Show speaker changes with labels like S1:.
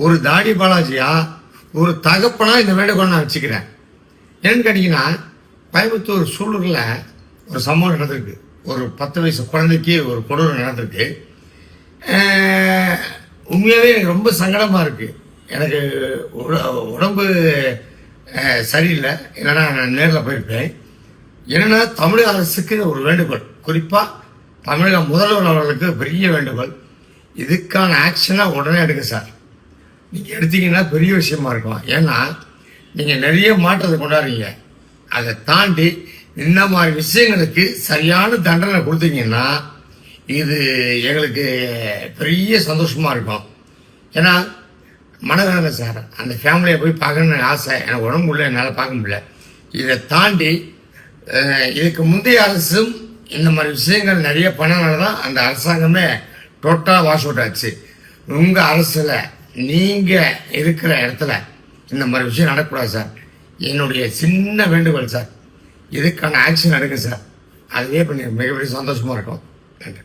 S1: ஒரு தாடி பாலாஜியா ஒரு தகப்பனா இந்த வேண்டுகோள் நான் வச்சுக்கிறேன். ஏன்னு கேட்டீங்கன்னா, கோயம்புத்தூர் சூலூரில் ஒரு சம்பவம் நடந்திருக்கு. ஒரு 10 வயசு குழந்தைக்கு ஒரு கொடூரம் நடந்திருக்கு. உண்மையாகவே எனக்கு ரொம்ப சங்கடமாக இருக்குது. எனக்கு உடம்பு சரியில்லை, இல்லைன்னா நான் நேரில் போயிருப்பேன். என்னென்னா, தமிழக அரசுக்கு ஒரு வேண்டுகோள், குறிப்பாக தமிழக முதல்வர் அவர்களுக்கு பெரிய வேண்டுகோள். இதுக்கான ஆக்ஷனாக உடனே எடுங்க சார். நீங்கள் எடுத்தீங்கன்னா பெரிய விஷயமா இருக்கும். ஏன்னா நீங்கள் நிறைய மாற்றத்தை கொண்டாடுறீங்க. அதை தாண்டி இந்த மாதிரி விஷயங்களுக்கு சரியான தண்டனை கொடுத்தீங்கன்னா இது எங்களுக்கு பெரிய சந்தோஷமாக இருக்கும். ஏன்னா மனவேதனை சார், அந்த ஃபேமிலியை போய் பார்க்கணுன்னு ஆசை, எனக்கு உடம்பு முடியல, என்னால் பார்க்க முடியல. இதை தாண்டி இதுக்கு முந்தைய அரசும் இந்த மாதிரி விஷயங்கள் நிறைய பண்ணனால தான் அந்த அரசாங்கமே டோட்டலாக வாஷ் அவுட் ஆச்சு. உங்கள் அரசில் நீங்கள் இருக்கிற இடத்துல இந்த மாதிரி விஷயம் நடக்கக்கூடாது சார். என்னுடைய சின்ன வேண்டுகோள் சார், இதுக்கான ஆக்ஷன் எடுங்க சார். அதுவே பண்ணி மிகப்பெரிய சந்தோஷமாக இருக்கும். நன்றி.